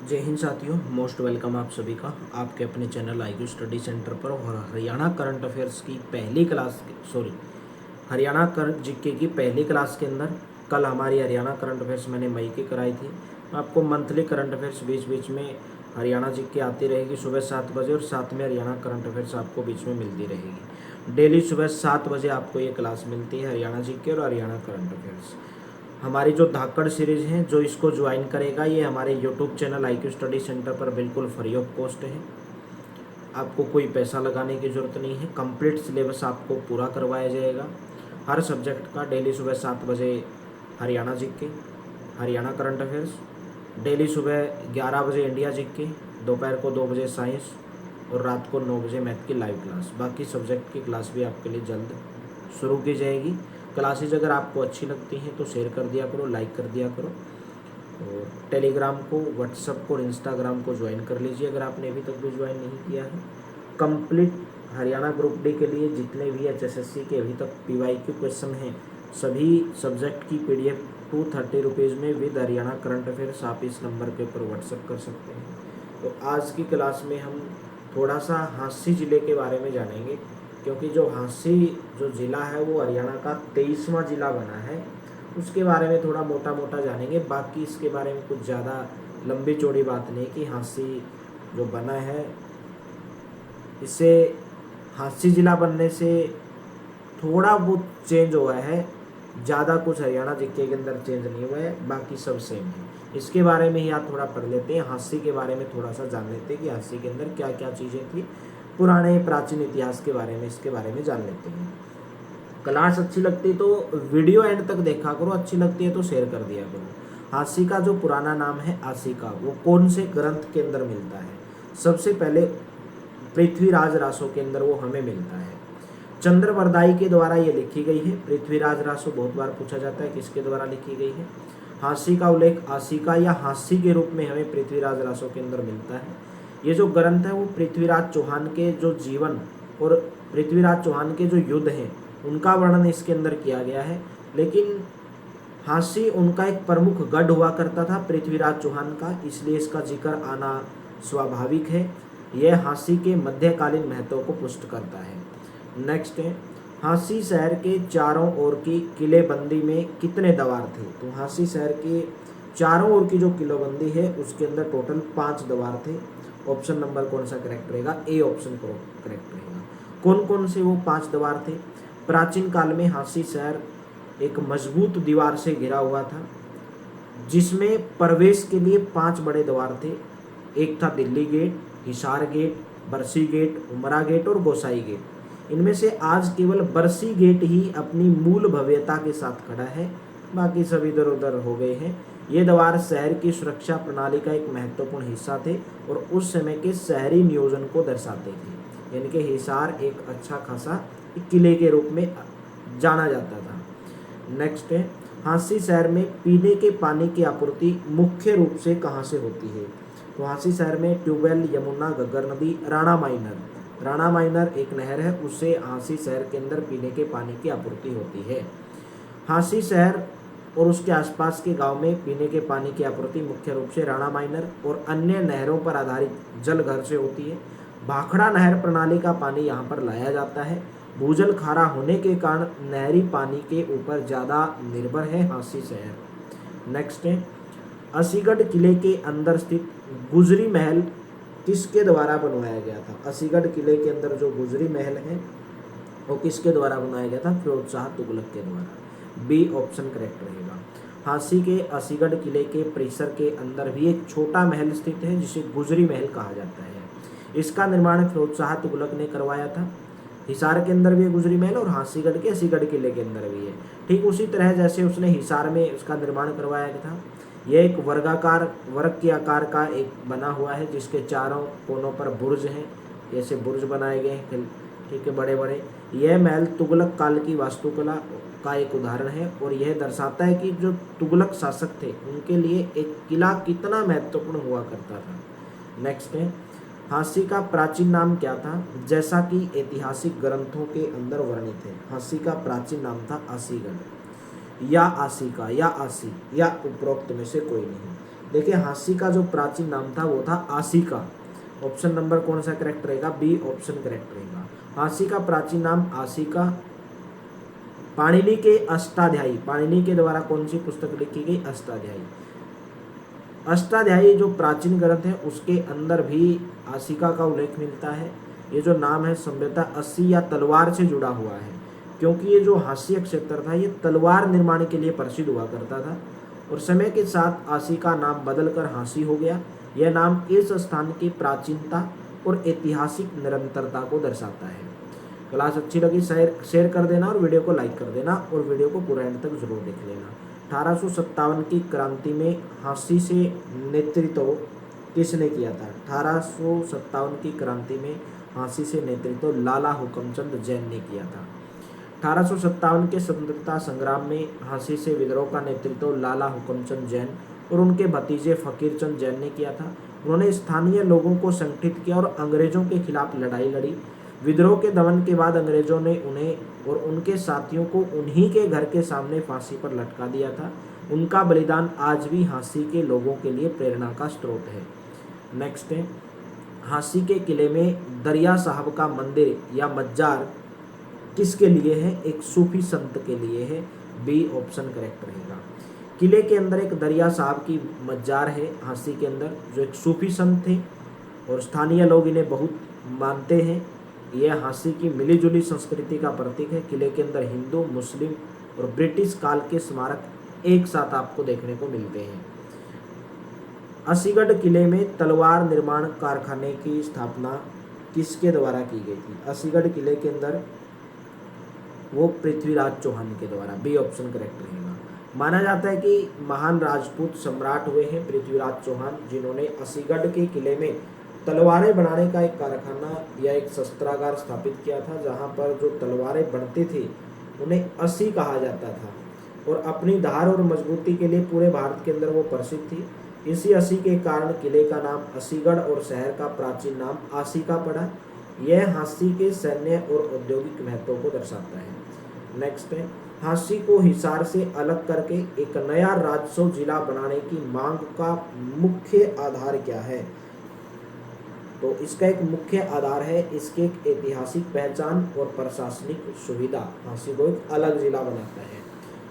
जय हिंद साथियों, most welcome आप सभी का आपके अपने चैनल IQ स्टडी सेंटर पर। और हरियाणा करंट अफेयर्स की पहली क्लास हरियाणा करंट जीके की पहली क्लास के अंदर कल हमारी हरियाणा करंट अफेयर्स मैंने मई की कराई थी। आपको मंथली करंट अफेयर्स बीच बीच में हरियाणा जीके आती रहेगी सुबह 7 बजे, और साथ में हरियाणा करंट अफेयर्स आपको बीच में मिलती रहेगी। डेली सुबह 7 बजे आपको ये क्लास मिलती है, हरियाणा जीके और हरियाणा करंट अफेयर्स। हमारी जो धाकड़ सीरीज़ है, जो इसको ज्वाइन करेगा ये हमारे YouTube channel IQ study centre पर बिल्कुल फ्री ऑफ कॉस्ट है। आपको कोई पैसा लगाने की ज़रूरत नहीं है। कंप्लीट सिलेबस आपको पूरा करवाया जाएगा हर सब्जेक्ट का। डेली सुबह 7 बजे Haryana GK, Haryana current affairs. Daily सुबह 11 बजे इंडिया जीके, दोपहर को 2 बजे साइंस, और रात को 9 बजे मैथ की लाइव क्लास। बाकी सब्जेक्ट की क्लास भी आपके लिए जल्द शुरू की जाएगी। क्लासेज अगर आपको अच्छी लगती हैं तो शेयर कर दिया करो, लाइक कर दिया करो, और टेलीग्राम को, व्हाट्सएप को और इंस्टाग्राम को ज्वाइन कर लीजिए अगर आपने अभी तक भी ज्वाइन नहीं किया है। कंप्लीट हरियाणा ग्रुप डी के लिए जितने भी HSSC के अभी तक PYQ क्वेश्चन हैं, सभी सब्जेक्ट की PDF 230 रुपीज़ में विद हरियाणा करंट अफेयर्स आप इस नंबर के ऊपर व्हाट्सएप कर सकते हैं। तो आज की क्लास में हम थोड़ा सा हांसी ज़िले के बारे में जानेंगे, क्योंकि जो हांसी जो ज़िला है वो हरियाणा का 23वां ज़िला बना है। उसके बारे में थोड़ा मोटा मोटा जानेंगे। बाकी इसके बारे में कुछ ज़्यादा लंबी चौड़ी बात नहीं कि हांसी जो बना है, इससे हांसी ज़िला बनने से थोड़ा बहुत चेंज हुआ है, ज़्यादा कुछ हरियाणा जीके के अंदर चेंज नहीं हुआ है, बाकी सब सेम है। इसके बारे में ही आप थोड़ा पढ़ लेते हैं। हांसी के बारे में थोड़ा सा जान लेते हैं कि हांसी के अंदर क्या क्या चीज़ें थी, पुराने प्राचीन इतिहास के बारे में, इसके बारे में जान लेते हैं। क्लास अच्छी लगती है तो वीडियो एंड तक देखा करो, अच्छी लगती है तो शेयर कर दिया करो। हांसी का जो पुराना नाम है आसिका, वो कौन से ग्रंथ के अंदर मिलता है? सबसे पहले पृथ्वीराज रासो के अंदर वो हमें मिलता है। चंद्रवरदाई के द्वारा ये लिखी गई है। पृथ्वीराज रासो बहुत बार पूछा जाता है किसके द्वारा लिखी गई है। हांसी का उल्लेख आसिका या हांसी के रूप में हमें पृथ्वीराज रासो के अंदर मिलता है। ये जो ग्रंथ है वो पृथ्वीराज चौहान के जो जीवन और पृथ्वीराज चौहान के जो युद्ध हैं उनका वर्णन इसके अंदर किया गया है। लेकिन हांसी उनका एक प्रमुख गढ़ हुआ करता था पृथ्वीराज चौहान का, इसलिए इसका जिक्र आना स्वाभाविक है। यह हांसी के मध्यकालीन महत्व को पुष्ट करता है। नेक्स्ट है, हांसी शहर के चारों ओर की किलेबंदी में कितने द्वार थे? तो हांसी शहर के चारों ओर की जो किलेबंदी है उसके अंदर टोटल 5 द्वार थे। ऑप्शन नंबर कौन सा करेक्ट रहेगा? ए ऑप्शन करेक्ट रहेगा। कौन कौन से वो 5 द्वार थे? प्राचीन काल में हांसी शहर एक मजबूत दीवार से घिरा हुआ था, जिसमें प्रवेश के लिए 5 बड़े द्वार थे। एक था दिल्ली गेट, हिसार गेट, बरसी गेट, उमरा गेट और गोसाई गेट। इनमें से आज केवल बरसी गेट ही अपनी मूल भव्यता के साथ खड़ा है, बाकी सब इधर उधर हो गए हैं। ये द्वार शहर की सुरक्षा प्रणाली का एक महत्वपूर्ण हिस्सा थे और उस समय के शहरी नियोजन को दर्शाते थे। यानी कि हिसार एक अच्छा खासा किले के रूप में जाना जाता था। नेक्स्ट है, हांसी शहर में पीने के पानी की आपूर्ति मुख्य रूप से कहाँ से होती है? तो हांसी शहर में ट्यूबवेल, यमुना, घग्गर नदी, राणा माइनर एक नहर है, उससे हांसी शहर के अंदर पीने के पानी की आपूर्ति होती है। हांसी शहर और उसके आसपास के गांव में पीने के पानी की आपूर्ति मुख्य रूप से राणा माइनर और अन्य नहरों पर आधारित जल घर से होती है। भाखड़ा नहर प्रणाली का पानी यहाँ पर लाया जाता है। भूजल खारा होने के कारण नहरी पानी के ऊपर ज़्यादा निर्भर है हांसी शहर। नेक्स्ट है, असीगढ़ किले के अंदर स्थित गुजरी महल किसके द्वारा बनवाया गया था? असीगढ़ किले के अंदर जो गुजरी महल है वो किसके द्वारा बनाया गया था? फिरोज शाह तुगलक के द्वारा। बी ऑप्शन करेक्ट रहेगा। हांसी के असीगढ़ किले के परिसर के अंदर भी एक छोटा महल स्थित है जिसे गुजरी महल कहा जाता है। इसका निर्माण फिरोज शाह तुगलक ने करवाया था। हिसार के अंदर भी है गुजरी महल और हांसीगढ़ के असीगढ़ किले के अंदर भी है। ठीक उसी तरह जैसे उसने हिसार में उसका निर्माण करवाया था। यह एक वर्ग के आकार का एक बना हुआ है जिसके चारों कोनों पर बुर्ज हैं, ऐसे बुर्ज बनाए गए हैं, ठीक है, बड़े बड़े। यह महल तुगलक काल की वास्तुकला का एक उदाहरण है और यह दर्शाता है कि जो तुगलक शासक थे उनके लिए एक किला कितना महत्वपूर्ण हुआ करता था। नेक्स्ट है, हांसी का प्राचीन नाम क्या था जैसा कि ऐतिहासिक ग्रंथों के अंदर वर्णित है? हांसी का प्राचीन नाम था आसीगढ़ या आसिका या आसी या उपरोक्त में से कोई नहीं। देखिए हाँसी का जो प्राचीन नाम था वो था आसिका। ऑप्शन नंबर कौन सा करेक्ट रहेगा? बी ऑप्शन करेक्ट रहेगा। हाँसी का प्राचीन नाम आसिका। पाणिनि के अष्टाध्यायी, पाणिनि के द्वारा कौन सी पुस्तक लिखी गई? अष्टाध्यायी। अष्टाध्यायी जो प्राचीन ग्रंथ है उसके अंदर भी आसिका का उल्लेख मिलता है। ये जो नाम है संभवतः अस्सी या तलवार से जुड़ा हुआ है, क्योंकि ये जो हास्य क्षेत्र था ये तलवार निर्माण के लिए प्रसिद्ध हुआ करता था और समय के साथ आसिका नाम बदलकर हाँसी हो गया। यह नाम इस स्थान की प्राचीनता और ऐतिहासिक निरंतरता को दर्शाता है। क्लास अच्छी लगी शेयर कर देना और वीडियो को लाइक कर देना और वीडियो को पूरा एंड तक जरूर देख लेना। 1857 की क्रांति में हाँसी से नेतृत्व किसने किया था? 1857 की क्रांति में हाँसी से नेतृत्व लाला हुकमचंद जैन ने किया था। 1857 के स्वतंत्रता संग्राम में हाँसी से विद्रोह का नेतृत्व लाला हुकमचंद जैन और उनके भतीजे फकीर चंद जैन ने किया था। उन्होंने स्थानीय लोगों को संगठित किया और अंग्रेजों के खिलाफ लड़ाई लड़ी। विद्रोह के दमन के बाद अंग्रेजों ने उन्हें और उनके साथियों को उन्हीं के घर के सामने फांसी पर लटका दिया था। उनका बलिदान आज भी हाँसी के लोगों के लिए प्रेरणा का स्रोत है। नेक्स्ट है, हाँसी के किले में दरिया साहब का मंदिर या मज्जार किसके लिए है? एक सूफी संत के लिए है। बी ऑप्शन करेक्ट रहेगा। किले के अंदर एक दरिया साहब की मज्जार है हाँसी के अंदर, जो एक सूफी संत थे और स्थानीय लोग इन्हें बहुत मानते हैं। यह हाँसी की मिलीजुली संस्कृति का प्रतीक है। किले के अंदर हिंदू, मुस्लिम और ब्रिटिश काल के स्मारक एक साथ आपको देखने को मिलते हैं। असीगढ़ किले में तलवार निर्माण कारखाने की स्थापना किसके द्वारा की गई थी? असीगढ़ किले के अंदर वो पृथ्वीराज चौहान के द्वारा। बी ऑप्शन करेक्ट रहेगा। माना जाता है कि महान राजपूत सम्राट हुए हैं पृथ्वीराज चौहान, जिन्होंने असीगढ़ के किले में तलवारें बनाने का एक कारखाना या एक शस्त्रागार स्थापित किया था, जहां पर जो तलवारें बनते थे उन्हें असी कहा जाता था और अपनी धार और मजबूती के लिए पूरे भारत के अंदर वो प्रसिद्ध थी। इसी असी के कारण किले का नाम असीगढ़ और शहर का प्राचीन नाम आसिका पड़ा। यह हाँसी के सैन्य और औद्योगिक महत्व को दर्शाता है। नेक्स्ट है, हाँसी को हिसार से अलग करके एक नया राजस्व जिला बनाने की मांग का मुख्य आधार क्या है? तो इसका एक मुख्य आधार है इसके एक ऐतिहासिक पहचान और प्रशासनिक सुविधा हाँसी को एक अलग जिला बनाता है।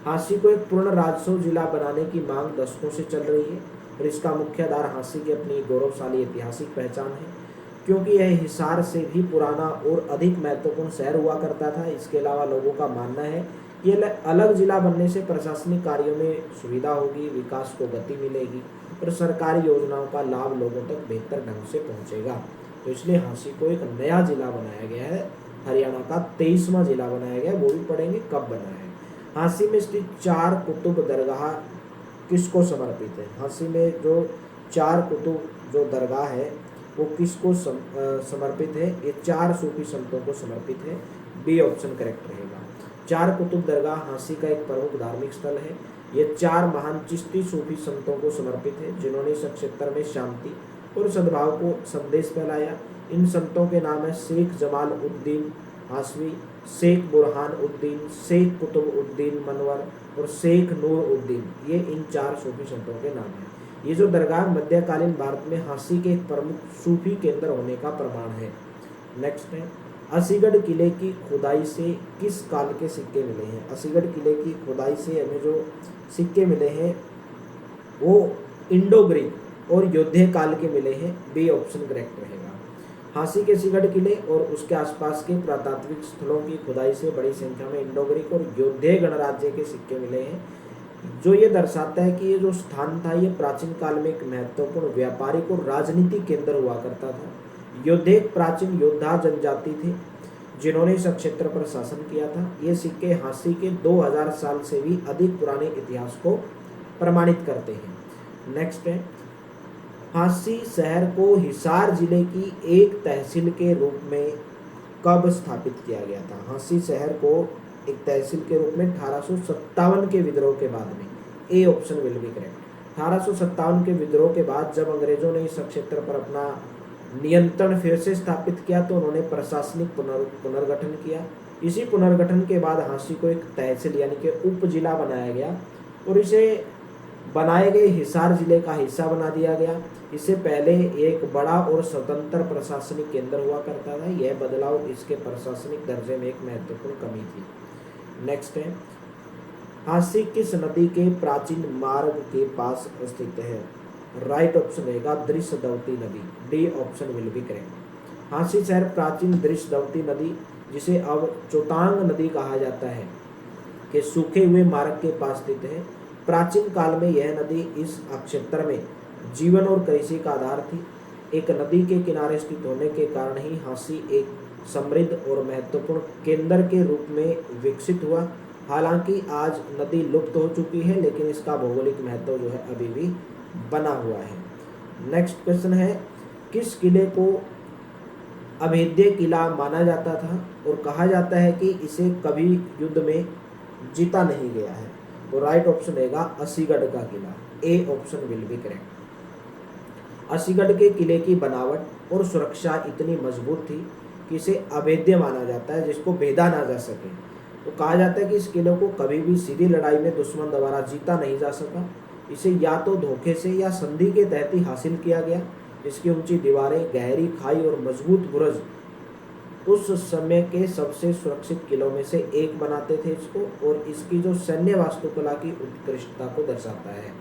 हाँसी को एक पूर्ण राजस्व जिला बनाने की मांग दशकों से चल रही है और इसका मुख्य आधार हाँसी की अपनी गौरवशाली ऐतिहासिक पहचान है, क्योंकि यह हिसार से भी पुराना और अधिक महत्वपूर्ण शहर हुआ करता था। इसके अलावा लोगों का मानना है कि यह अलग जिला बनने से प्रशासनिक कार्यों में सुविधा होगी, विकास को गति मिलेगी और सरकारी योजनाओं का लाभ लोगों तक बेहतर ढंग से पहुंचेगा। तो इसलिए हाँसी को एक नया जिला बनाया गया है, हरियाणा का 23वां जिला बनाया गया है। वो भी पढ़ेंगे कब बना है। हाँसी में स्थित चार कुतुब दरगाह किसको समर्पित है? हाँसी में जो चार कुतुब जो दरगाह है वो किसको समर्पित है? ये चार सूफी संतों को समर्पित है। बी ऑप्शन करेक्ट रहेगा। चार कुतुब दरगाह हाँसी का एक प्रमुख धार्मिक स्थल है। ये चार महान चिश्ती सूफी संतों को समर्पित है, जिन्होंने इस क्षेत्र में शांति और सद्भाव को संदेश फैलाया। इन संतों के नाम है शेख जमाल उद्दीन हाशमी, शेख बुरहान उद्दीन, शेख कुतुब उद्दीन मनवर और शेख नूर उद्दीन। ये इन चार सूफी संतों के नाम हैं। ये जो दरगाह मध्यकालीन भारत में हाँसी के एक प्रमुख सूफी केंद्र होने का प्रमाण है। नेक्स्ट है, असीगढ़ किले की खुदाई से किस काल के सिक्के मिले हैं? असीगढ़ किले की खुदाई से हमें जो सिक्के मिले हैं वो इंडो ग्रीक और योद्धे काल के मिले हैं। बी ऑप्शन करेक्ट रहेगा। हाँसी के असीगढ़ किले और उसके आसपास के पुरातात्विक स्थलों की खुदाई से बड़ी संख्या में इंडो ग्रीक और योद्धे गणराज्य के सिक्के मिले हैं, जो ये दर्शाता है कि ये जो स्थान था ये प्राचीन काल में एक महत्वपूर्ण व्यापारिक और राजनीतिक केंद्र हुआ करता था। योद्धे एक प्राचीन योद्धा जनजाति थे जिन्होंने इस क्षेत्र पर शासन किया था। ये सिक्के हाँसी के 2000 साल से भी अधिक पुराने इतिहास को प्रमाणित करते हैं। नेक्स्ट है, हाँसी शहर को हिसार जिले की एक तहसील के रूप में कब स्थापित किया गया था? हाँसी शहर को एक तहसील के रूप में 1857 के विद्रोह के बाद में। ए ऑप्शन विल बी करेक्ट। 1857 के विद्रोह के बाद जब अंग्रेजों ने इस क्षेत्र पर अपना नियंत्रण फिर से स्थापित किया तो उन्होंने प्रशासनिक पुनर्गठन किया। इसी पुनर्गठन के बाद हाँसी को एक तहसील यानी कि उप जिला बनाया गया और इसे बनाए गए हिसार जिले का हिस्सा बना दिया गया। इससे पहले एक बड़ा और स्वतंत्र प्रशासनिक केंद्र हुआ करता था। यह बदलाव इसके प्रशासनिक दर्जे में एक महत्वपूर्ण कमी थी। नेक्स्ट है, हांसी किस नदी के प्राचीन मार्ग के पास स्थित है? राइट ऑप्शन रहेगा दृश्यदवती नदी, D option will be correct. Hansi शहर प्राचीन दृश्यदवती नदी, जिसे अब चोतांग नदी कहा जाता है, के सूखे हुए मार्ग के पास स्थित है। प्राचीन काल में यह नदी इस क्षेत्र में जीवन और कृषि का आधार थी। एक नदी के किनारे स्थित होने के कारण ही हांसी एक समृद्ध और महत्वपूर्ण केंद्र के रूप में विकसित हुआ। हालांकि आज नदी लुप्त हो चुकी है, लेकिन इसका भौगोलिक महत्व जो है अभी भी बना हुआ है। नेक्स्ट क्वेश्चन है, किस किले को अभेद्य किला माना जाता था और कहा जाता है कि इसे कभी युद्ध में जीता नहीं गया है? तो राइट ऑप्शन रहेगा असीगढ़ का किला, A option will be correct. Asigarh के किले की बनावट और सुरक्षा इतनी मजबूत थी कि इसे अभेद्य माना जाता है, जिसको भेदा ना जा सके। तो कहा जाता है कि इस किले को कभी भी सीधी लड़ाई में दुश्मन द्वारा जीता नहीं जा सका। इसे या तो धोखे से या संधि के तहत ही हासिल किया गया। इसकी ऊंची दीवारें, गहरी खाई और मजबूत बुर्ज उस समय के सबसे सुरक्षित किलों में से एक बनाते थे इसको, और इसकी जो सैन्य वास्तुकला की उत्कृष्टता को दर्शाता है।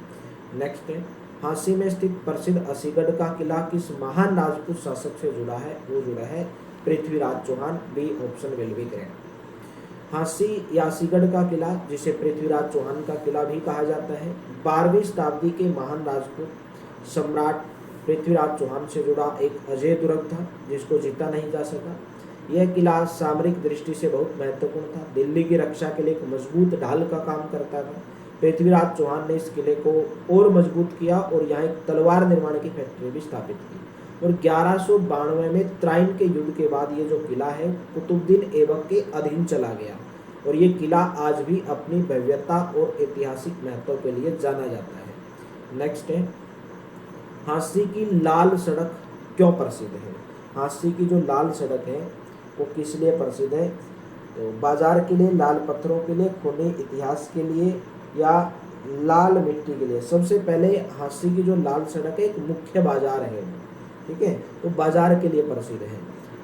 नेक्स्ट है, हांसी में स्थित प्रसिद्ध असीगढ़ का किला किस महान राजपूत शासक से जुड़ा है? वो जुड़ा है Prithviraj Chauhan, B option will be correct. Hansi या असीगढ़ का किला, जिसे पृथ्वीराज चौहान का किला भी कहा जाता है, 12वीं शताब्दी के महान राजपूत सम्राट पृथ्वीराज चौहान से जुड़ा एक अजय दुर्ग था, जिसको जीता नहीं जा सका। यह किला सामरिक दृष्टि से बहुत महत्वपूर्ण था। दिल्ली की रक्षा के लिए एक मजबूत ढाल का काम करता था। पृथ्वीराज चौहान ने इस किले को और मजबूत किया और यहाँ एक तलवार निर्माण की फैक्ट्री भी स्थापित की। और 1192 में त्राइन के युद्ध के बाद ये जो किला है कुतुबुद्दीन ऐबक के अधीन चला गया, और ये किला आज भी अपनी भव्यता और ऐतिहासिक महत्व के लिए जाना जाता है। नेक्स्ट है, हांसी की लाल सड़क क्यों प्रसिद्ध है? हांसी की जो लाल सड़क है वो किस लिए प्रसिद्ध है? तो बाजार के लिए, लाल पत्थरों के लिए, खूनी इतिहास के लिए, या लाल मिट्टी के लिए? सबसे पहले हांसी की जो लाल सड़क है एक मुख्य बाजार है, ठीक है, तो बाजार के लिए प्रसिद्ध है,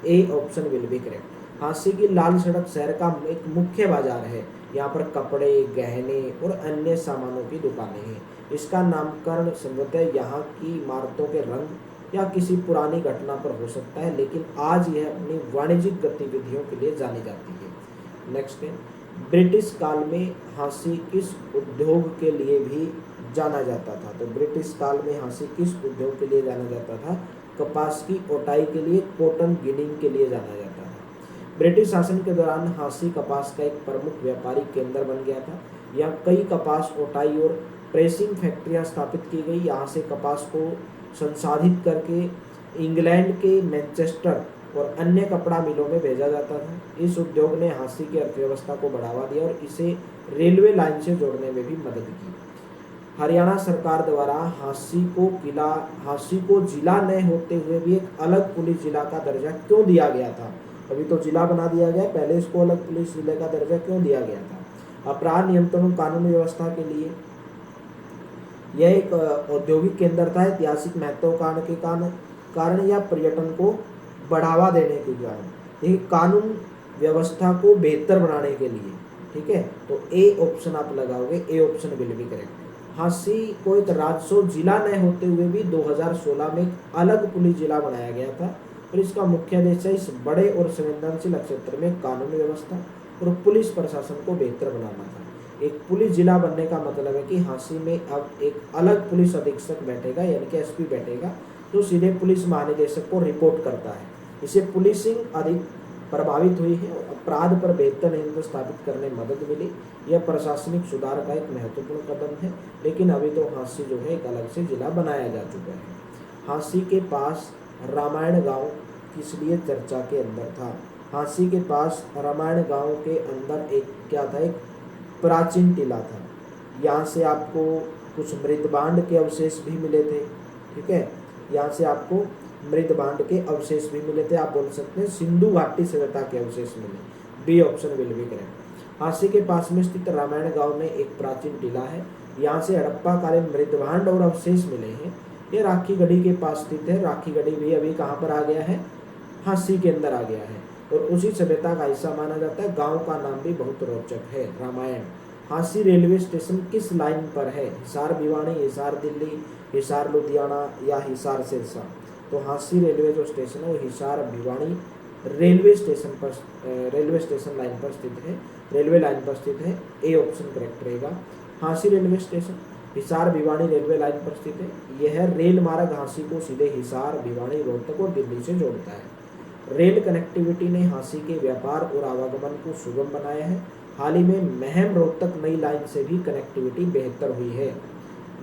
ए option will be correct. Hansi की लाल सड़क शहर का एक मुख्य बाजार है। यहाँ पर कपड़े, गहने और अन्य सामानों की दुकानें हैं। इसका नामकरण संभवतः यहाँ की इमारतों के रंग या किसी पुरानी घटना पर हो सकता है, लेकिन आज यह अपनी वाणिज्यिक गतिविधियों के लिए जानी जाती है। नेक्स्ट है, ब्रिटिश काल में हांसी किस उद्योग के लिए भी जाना जाता था? तो ब्रिटिश काल में हांसी किस उद्योग के लिए जाना जाता था? कपास की ओटाई के लिए, कॉटन गिनिंग के लिए जाना जाता था। ब्रिटिश शासन के दौरान हांसी कपास का एक प्रमुख व्यापारिक केंद्र बन गया था। यहाँ कई कपास ओटाई और प्रेसिंग फैक्ट्रियाँ स्थापित की गई। यहाँ से कपास को संसाधित करके इंग्लैंड के मैनचेस्टर और अन्य कपड़ा मिलों में भेजा जाता था। इस उद्योग ने हांसी की अर्थव्यवस्था को बढ़ावा दिया और इसे रेलवे लाइन से जोड़ने में भी मदद की। हरियाणा सरकार द्वारा हांसी को जिला न होते हुए भी एक अलग पुलिस जिला का दर्जा क्यों दिया गया था? अभी तो जिला बना दिया गया, पहले इसको अलग पुलिस जिले का दर्जा क्यों दिया गया था? अपराध नियंत्रण कानून व्यवस्था के लिए। यह एक औद्योगिक केंद्र था। ऐतिहासिक महत्व के कारण या पर्यटन को बढ़ावा देने के कारण, ये कानून व्यवस्था को बेहतर बनाने के लिए, ठीक है, तो ए ऑप्शन आप लगाओगे, ए option will be correct. Hansi को एक राजस्व जिला न होते हुए भी 2016 में एक अलग पुलिस जिला बनाया गया था, और इसका मुख्य उद्देश्य इस बड़े और संवेदनशील क्षेत्र में कानून व्यवस्था और पुलिस प्रशासन को बेहतर बनाना था। एक पुलिस जिला बनने का मतलब है कि हांसी में अब एक अलग पुलिस अधीक्षक बैठेगा, यानी कि एसपी बैठेगा, जो सीधे पुलिस महानिदेशक को रिपोर्ट करता है। इससे पुलिसिंग अधिक प्रभावित हुई है और अपराध पर बेहतर नियंत्रण स्थापित करने में मदद मिली। यह प्रशासनिक सुधार का एक महत्वपूर्ण कदम है, लेकिन अभी तो हांसी जो है एक अलग से जिला बनाया जा चुका है। हांसी के पास रामायण गांव किस लिए चर्चा के अंदर था? हांसी के पास रामायण गांव के अंदर एक क्या था? एक प्राचीन टीला था। यहाँ से आपको कुछ मृदबांड के अवशेष भी मिले थे, ठीक है, यहाँ से आपको मृदबांड के अवशेष भी मिले थे। आप बोल सकते हैं सिंधु घाटी सभ्यता के अवशेष मिले, B option will be correct. Hansi के पास में स्थित रामायण गांव में एक प्राचीन टीला है, यहाँ से हड़प्पा कालीन मृदभांड और अवशेष मिले हैं। ये राखी गढ़ी के पास स्थित है। राखी गढ़ी भी अभी कहाँ पर आ गया है, हांसी के अंदर आ गया है और उसी सभ्यता का हिस्सा माना जाता है। गांव का नाम भी बहुत रोचक है, रामायण। हांसी रेलवे स्टेशन किस लाइन पर है, हिसार भिवानी, हिसार दिल्ली, हिसार लुधियाना या हिसार सिरसा। तो हांसी रेलवे जो स्टेशन है वो Hisar Bhiwani railway station line पर स्थित है, रेलवे लाइन पर स्थित है। ए ऑप्शन करेक्ट रहेगा। Hansi railway station Hisar Bhiwani railway line पर स्थित है। यह रेल मार्ग हांसी को सीधे हिसार, भिवानी, रोहतक और दिल्ली से जोड़ता है। रेल कनेक्टिविटी ने हांसी के व्यापार और आवागमन को सुगम बनाया है। हाल ही में महम रोहतक नई लाइन से भी कनेक्टिविटी बेहतर हुई है।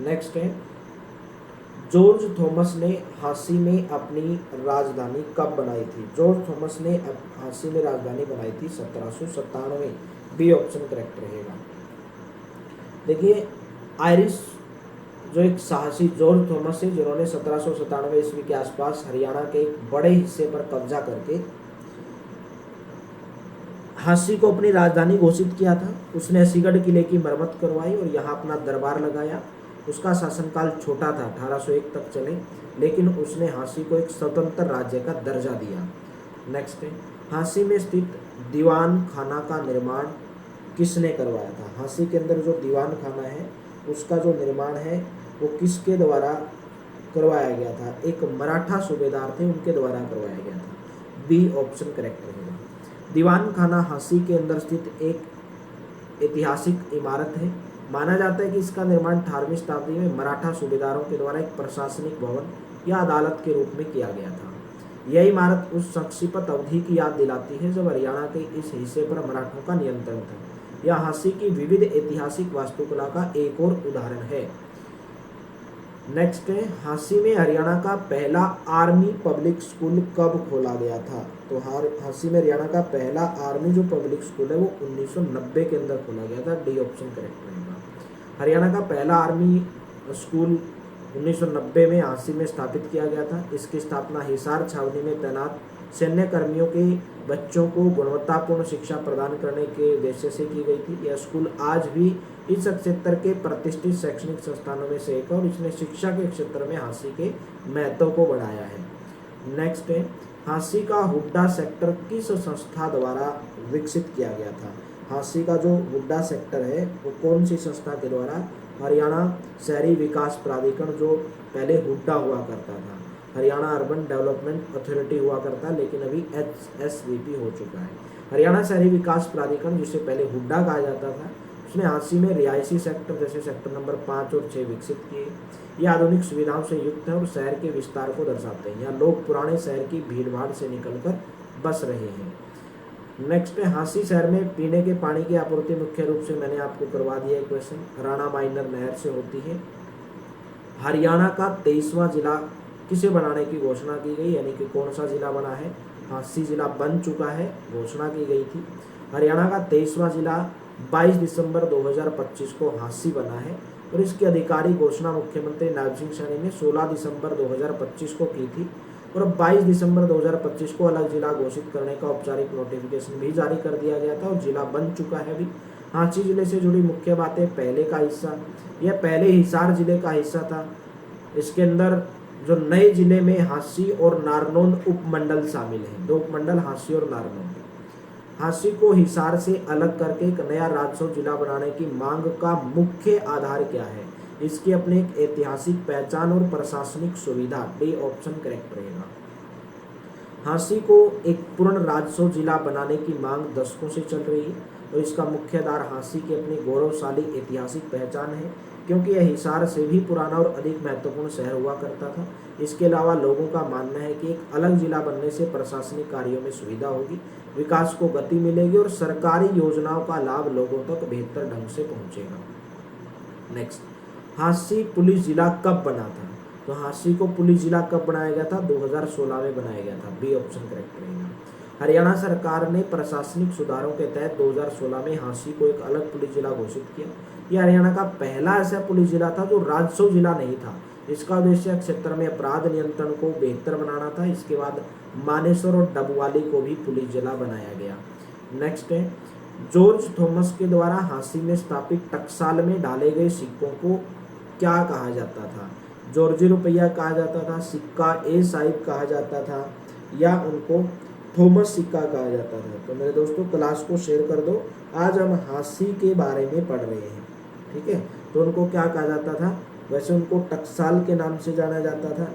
नेक्स्ट है, जॉर्ज थॉमस ने हांसी में अपनी राजधानी कब बनाई थी। जॉर्ज थॉमस ने हांसी में राजधानी बनाई थी 1797। बी ऑप्शन करेक्ट रहेगा। देखिए, आयरिश जो एक साहसी जॉर्ज थॉमस है, जिन्होंने 1797 ईस्वी के आसपास हरियाणा के एक बड़े हिस्से पर कब्जा करके हांसी को अपनी राजधानी घोषित किया था। उसने असीगढ़ किले की मरम्मत करवाई और यहाँ अपना दरबार लगाया। उसका शासनकाल छोटा था, 1801 तक चले, लेकिन उसने हांसी को एक स्वतंत्र राज्य का दर्जा दिया। नेक्स्ट है, हांसी में स्थित दीवान खाना का निर्माण किसने करवाया था। हांसी के अंदर जो दीवान खाना है उसका जो निर्माण है वो किसके द्वारा करवाया गया था। एक मराठा सूबेदार थे, उनके द्वारा करवाया गया था। बी ऑप्शन करेक्ट रहेगा। दीवान खाना हांसी के अंदर स्थित एक ऐतिहासिक इमारत है। माना जाता है कि इसका निर्माण 18वीं शताब्दी में मराठा सूबेदारों के द्वारा एक प्रशासनिक भवन या अदालत के रूप में किया गया था। यह इमारत उस संक्षिप्त अवधि की याद दिलाती है जब हरियाणा के इस हिस्से पर मराठों का नियंत्रण था। यह हांसी की विविध ऐतिहासिक वास्तुकला का एक और उदाहरण है। नेक्स्ट है, हांसी में हरियाणा का पहला आर्मी पब्लिक स्कूल कब खोला गया था। तो हांसी में हरियाणा का पहला आर्मी जो पब्लिक स्कूल है वो 1990 के अंदर खोला गया था। डी ऑप्शन करेक्ट रहेगा। हरियाणा का पहला आर्मी स्कूल 1990 में हांसी में स्थापित किया गया था। इसकी स्थापना हिसार छावनी में तैनात सैन्य कर्मियों के बच्चों को गुणवत्तापूर्ण शिक्षा प्रदान करने के उद्देश्य से की गई थी। यह स्कूल आज भी इस क्षेत्र के प्रतिष्ठित शैक्षणिक संस्थानों में से एक है और इसने शिक्षा के क्षेत्र में हांसी के महत्व को बढ़ाया है। नेक्स्ट है, हांसी का हुड्डा सेक्टर किस संस्था द्वारा विकसित किया गया था। हांसी का जो हुड्डा सेक्टर है वो कौन सी संस्था के द्वारा। हरियाणा शहरी विकास प्राधिकरण, जो पहले हुड्डा हुआ करता था, हरियाणा अर्बन डेवलपमेंट अथॉरिटी हुआ करता है, लेकिन अभी HSVP हो चुका है। हरियाणा शहरी विकास प्राधिकरण, जिसे पहले हुड्डा कहा जाता था, उसने हांसी में रिहायशी सेक्टर जैसे सेक्टर नंबर 5 और 6 विकसित किए। ये आधुनिक सुविधाओं से युक्त है और शहर के विस्तार को दर्शाते हैं। यहाँ लोग पुराने शहर की भीड़ भाड़ से निकलकर बस रहे हैं। नेक्स्ट है, हांसी शहर में पीने के पानी की आपूर्ति मुख्य रूप से मैंने आपको करवा दिया है क्वेश्चन, राणा माइनर नहर से होती है। हरियाणा का 23वां जिला किसे बनाने की घोषणा की गई, यानी कि कौन सा जिला बना है। हांसी जिला बन चुका है, घोषणा की गई थी। हरियाणा का 23वां जिला 22 दिसंबर 2025 को हांसी बना है और इसकी आधिकारिक घोषणा मुख्यमंत्री नायब सिंह सैनी ने 16 दिसंबर 2025 को की थी और 22 दिसंबर 2025 को अलग जिला घोषित करने का औपचारिक नोटिफिकेशन भी जारी कर दिया गया था और जिला बन चुका है अभी। हांसी जिले से जुड़ी मुख्य बातें, पहले का हिस्सा, यह पहले हिसार जिले का हिस्सा था। इसके अंदर जो नए जिले में हांसी और नारनौंद उपमंडल शामिल हैं, 2 उपमंडल हांसी और नारनौंद। हांसी को हिसार से अलग करके एक नया राजस्व जिला बनाने की मांग का मुख्य आधार क्या है। इसकी अपनी एक ऐतिहासिक पहचान और प्रशासनिक सुविधा। डी ऑप्शन करेक्ट रहेगा। हांसी को एक पूर्ण राजस्व जिला बनाने की मांग दशकों से चल रही है और इसका मुख्य आधार हांसी की अपनी गौरवशाली ऐतिहासिक पहचान है, क्योंकि यह हिसार से भी पुराना और अधिक महत्वपूर्ण शहर हुआ करता था। इसके अलावा लोगों का मानना है कि एक अलग जिला बनने से प्रशासनिक कार्यों में सुविधा होगी, विकास को गति मिलेगी और सरकारी योजनाओं का लाभ लोगों तक बेहतर ढंग से पहुंचेगा। नेक्स्ट, हांसी पुलिस जिला कब बना था। तो हांसी को पुलिस जिला कब बनाया गया था, 2016 में बनाया गया था। बी ऑप्शन करेक्ट रहेगा। हरियाणा सरकार ने प्रशासनिक सुधारों के तहत 2016 में हांसी को एक अलग पुलिस जिला घोषित किया। यह हरियाणा का पहला ऐसा पुलिस जिला था जो राजस्व जिला नहीं था। इसका उद्देश्य क्षेत्र में अपराध नियंत्रण को बेहतर बनाना था। इसके बाद मानेसर और डबवाली को भी पुलिस जिला बनाया गया। नेक्स्ट है, जॉर्ज थॉमस के द्वारा हांसी में स्थापित टकसाल में डाले गए सिक्कों को क्या कहा जाता था? जॉर्जी रुपया कहा जाता था, सिक्का ए साहिब कहा जाता था, या उनको थॉमस सिक्का कहा जाता था? तो मेरे दोस्तों क्लास को शेयर कर दो। आज हम हांसी के बारे में पढ़ रहे हैं, ठीक है। तो उनको क्या कहा जाता था? वैसे उनको टकसाल के नाम से जाना जाता था,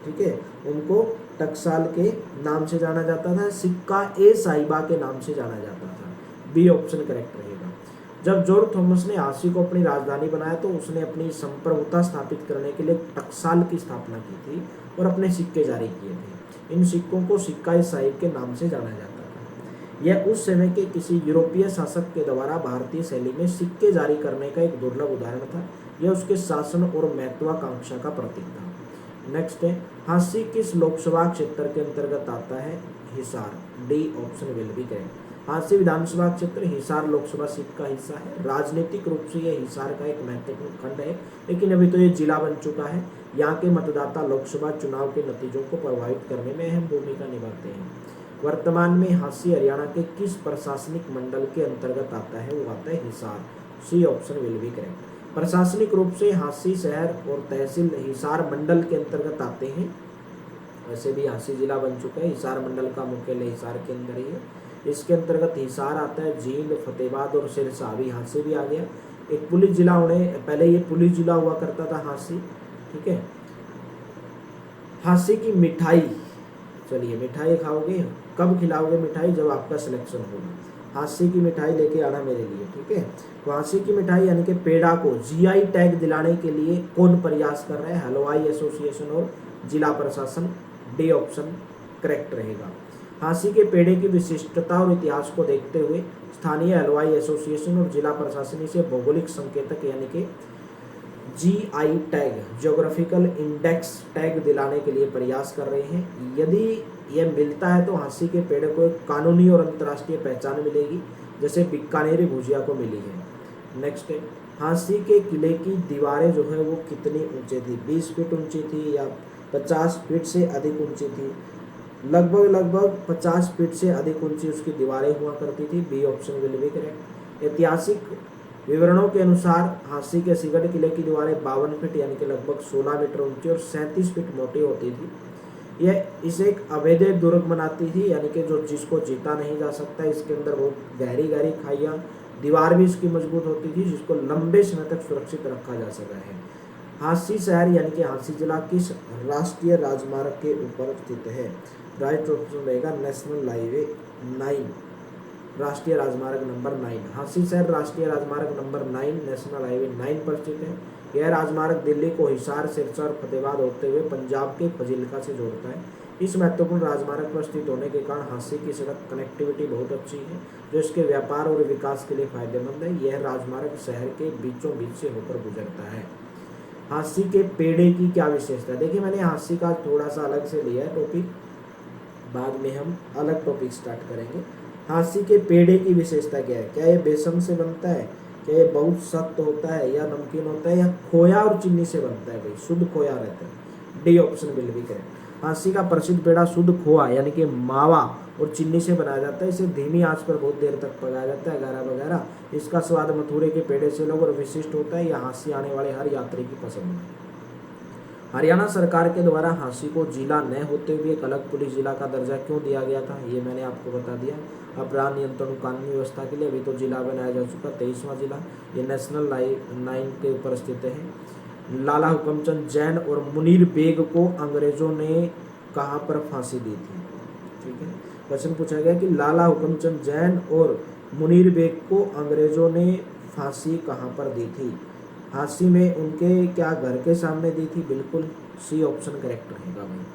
ठीक है, उनको टकसाल के नाम से जाना जाता था, सिक्का ए साहिबा के नाम से जाना जाता था। बी ऑप्शन करेक्ट रहेगा। जब जॉर्ज थॉमस ने हांसी को अपनी राजधानी बनाया तो उसने अपनी संप्रभुता स्थापित करने के लिए टकसाल की स्थापना की थी और अपने सिक्के जारी किए थे। इन सिक्कों को सिक्का ए साहिब के नाम से जाना जाता था। यह उस समय के किसी यूरोपीय शासक के द्वारा भारतीय शैली में सिक्के जारी करने का एक दुर्लभ उदाहरण था। यह उसके शासन और महत्वाकांक्षा का प्रतीक था। नेक्स्ट है, हांसी किस लोकसभा क्षेत्र के अंतर्गत आता है? Hisar. D option will be correct. Hansi विधानसभा क्षेत्र हिसार लोकसभा सीट का हिस्सा है। राजनीतिक रूप से यह हिसार का एक महत्वपूर्ण खंड है, लेकिन अभी तो ये जिला बन चुका है। यहाँ के मतदाता लोकसभा चुनाव के नतीजों को प्रभावित करने में अहम भूमिका निभाते हैं। वर्तमान में हांसी हरियाणा के किस प्रशासनिक मंडल के अंतर्गत आता है? वो आता है Hisar. C option will be correct. प्रशासनिक रूप से हांसी शहर और तहसील हिसार मंडल के अंतर्गत आते हैं। वैसे भी हांसी जिला बन चुका है, हिसार मंडल का मुख्यालय हिसार के अंदर ही है। इसके अंतर्गत हिसार आता है, जींद, फतेहाबाद और सिरसा। अभी हांसी भी आ गया। एक पुलिस जिला होने पहले ये पुलिस जिला हुआ करता था हांसी, ठीक है। हांसी की मिठाई, चलिए मिठाई खाओगे, कब खिलाओगे मिठाई? जब आपका सिलेक्शन होगा। हांसी की मिठाई लेके आना मेरे लिए, ठीक है। तो हांसी की मिठाई यानी कि पेड़ा को जीआई टैग दिलाने के लिए कौन प्रयास कर रहा है? हलवाई एसोसिएशन और जिला प्रशासन। डी ऑप्शन करेक्ट रहेगा। हांसी के पेड़े की विशिष्टता और इतिहास को देखते हुए स्थानीय हलवाई एसोसिएशन और जिला प्रशासन इसे भौगोलिक संकेतक यानी कि GI tag, geographical index tag दिलाने के लिए प्रयास कर रहे हैं। यदि यह मिलता है तो हांसी के पेड़ को एक कानूनी और अंतर्राष्ट्रीय पहचान मिलेगी, जैसे बीकानेरी भुजिया को मिली है। नेक्स्ट है, हांसी के किले की दीवारें जो है वो कितनी ऊंची थी? 20 फीट ऊंची थी या 50 फीट से अधिक ऊंची थी? लगभग 50 फीट से अधिक ऊंची उसकी दीवारें हुआ करती थी। B option will be correct. ऐतिहासिक विवरणों के अनुसार हांसी के सिगड़ किले की दीवारें 52 फीट यानी कि लगभग 16 मीटर ऊंची और 37 फीट मोटी होती थी। यह इसे एक अभेद्य दुर्ग बनाती थी, यानी कि जो जिसको जीता नहीं जा सकता। इसके अंदर बहुत गहरी गहरी खाइयाँ, दीवार भी इसकी मजबूत होती थी, जिसको लंबे समय तक सुरक्षित रखा जा सका है। हांसी शहर यानी कि हांसी जिला किस राष्ट्रीय राजमार्ग के ऊपर स्थित है? राइट ऑप्शन रहेगा नेशनल हाईवे 9, राष्ट्रीय राजमार्ग नंबर 9। हांसी शहर राष्ट्रीय राजमार्ग नंबर 9 नेशनल हाईवे 9 पर स्थित है। यह राजमार्ग दिल्ली को हिसार, सिरसा और फतेहाबाद होते हुए पंजाब के फजीलका से जोड़ता है। इस महत्वपूर्ण राजमार्ग पर स्थित होने के कारण हांसी की सड़क कनेक्टिविटी बहुत अच्छी है, जो इसके व्यापार और विकास के लिए फायदेमंद है। यह राजमार्ग शहर के बीचों बीच से होकर गुजरता है। हांसी के पेड़े की क्या विशेषता? देखिए मैंने हांसी का थोड़ा सा अलग से लिया है टॉपिक, बाद में हम अलग टॉपिक स्टार्ट करेंगे। हांसी के पेड़े की विशेषता क्या है? क्या ये बेसन से बनता है? क्या ये बहुत सख्त होता है या नमकीन होता है या खोया और चीनी से बनता है? भाई शुद्ध खोया रहता है। D option will be correct. Hansi का प्रसिद्ध पेड़ा शुद्ध खोआ यानी कि मावा और चीनी से बनाया जाता है। इसे धीमी आंच पर बहुत देर तक पकाया जाता है, वगैरह वगैरह। इसका स्वाद मथुरे के पेड़े से अलग और विशिष्ट होता है। यह हांसी आने वाले हर यात्री की पसंद है। हरियाणा सरकार के द्वारा हांसी को जिला न होते हुए एक अलग पुलिस जिला का दर्जा क्यों दिया गया था? ये मैंने आपको बता दिया। अपराध नियंत्रण कानूनी व्यवस्था के लिए अभी तो जिला बनाया जा चुका, 23वां जिला। ये नेशनल 9 के ऊपर स्थित है। लाला हुकमचंद जैन और मुनीर बेग को अंग्रेजों ने कहाँ पर फांसी दी थी? ठीक है, क्वेश्चन पूछा गया कि लाला हुकमचंद जैन और मुनीर बेग को अंग्रेजों ने फांसी कहाँ पर दी थी? हांसी में उनके क्या घर के सामने दी थी? बिल्कुल सी ऑप्शन करेक्ट रहेगा भाई।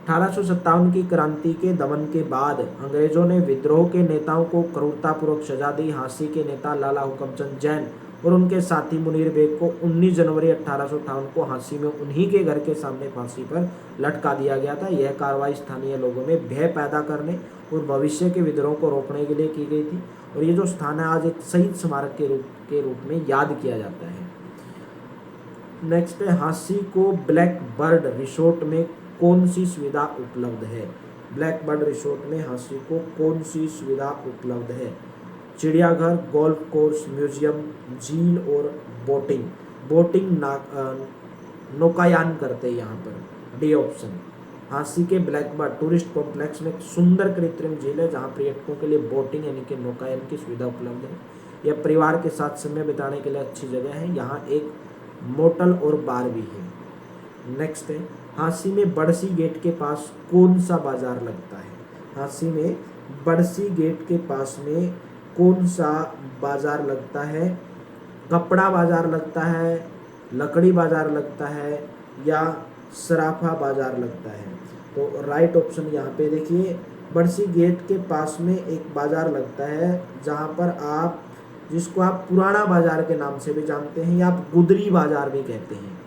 1857 की क्रांति के दमन के बाद अंग्रेजों ने विद्रोह के नेताओं को क्रूरतापूर्वक सजा दी। हांसी के नेता लाला हुकमचंद जैन और उनके साथी मुनीर बेग को 19 जनवरी 1858 को हांसी में उन्हीं के घर के सामने फांसी पर लटका दिया गया था। यह कार्रवाई स्थानीय लोगों में भय पैदा करने और भविष्य के विद्रोह को रोकने के लिए की गई थी। और ये जो स्थान है आज एक शहीद स्मारक के रूप में याद किया जाता है। नेक्स्ट है, हांसी को ब्लैक बर्ड रिसोर्ट में कौन सी सुविधा उपलब्ध है? ब्लैक बर्ड रिसोर्ट में हांसी को कौन सी सुविधा उपलब्ध है? चिड़ियाघर, गोल्फ कोर्स, म्यूजियम, झील और बोटिंग। बोटिंग नौकायान करते हैं यहाँ पर, डी ऑप्शन। हांसी के ब्लैकबर्ड टूरिस्ट कॉम्प्लेक्स में एक सुंदर कृत्रिम झील है जहाँ पर्यटकों के लिए बोटिंग यानी कि नौकायन की सुविधा उपलब्ध है। यह परिवार के साथ समय बिताने के लिए अच्छी जगह है। यहाँ एक मोटल और बार भी है। नेक्स्ट है, हांसी में बड़सी गेट के पास कौन सा बाजार लगता है? हांसी में बड़सी गेट के पास में कौन सा बाजार लगता है? कपड़ा बाजार लगता है, लकड़ी बाजार लगता है या सराफा बाजार लगता है? तो राइट ऑप्शन यहाँ पे देखिए, बड़सी गेट के पास में एक बाजार लगता है जहाँ पर आप, जिसको आप पुराना बाजार के नाम से भी जानते हैं या आप गुदरी बाजार भी कहते हैं,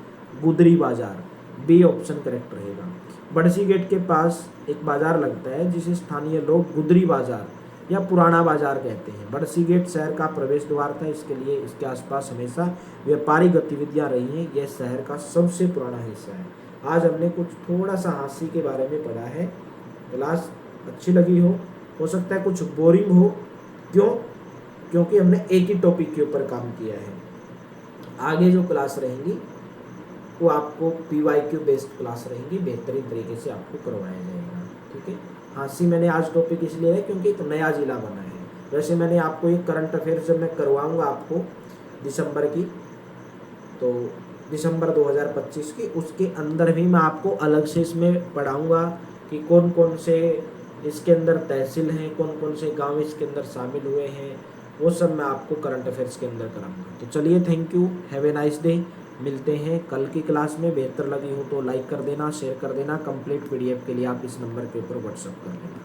गुदरी बाजार। बी ऑप्शन करेक्ट रहेगा। बड़सी गेट के पास एक बाजार लगता है जिसे स्थानीय लोग गुदरी बाजार या पुराना बाजार कहते हैं। बड़सी गेट शहर का प्रवेश द्वार था, इसके लिए इसके आसपास हमेशा व्यापारिक गतिविधियां रही हैं। यह शहर का सबसे पुराना हिस्सा है। आज हमने कुछ थोड़ा सा हांसी के बारे में पढ़ा है। क्लास अच्छी लगी हो सकता है कुछ बोरिंग हो, क्यों? क्योंकि हमने एक ही टॉपिक के ऊपर काम किया है। आगे जो क्लास रहेंगी वो आपको PYQ बेस्ड क्लास रहेंगी, बेहतरीन तरीके से आपको करवाया जाएगा। ठीक है, हांसी मैंने आज टॉपिक इसलिए है क्योंकि एक नया जिला बना है। वैसे मैंने आपको एक करंट अफेयर्स जब मैं करवाऊंगा आपको दिसंबर की, तो दिसंबर 2025 की, उसके अंदर भी मैं आपको अलग से इसमें पढ़ाऊंगा कि कौन कौन से इसके अंदर तहसील हैं, कौन कौन से गांव इसके अंदर शामिल हुए हैं, वो सब मैं आपको करंट अफेयर्स के अंदर कराऊंगा। तो चलिए, thank you, have a nice day. मिलते हैं कल की क्लास में। बेहतर लगी हो तो लाइक कर देना, शेयर कर देना। कंप्लीट PDF के लिए आप इस नंबर के ऊपर व्हाट्सअप कर देना।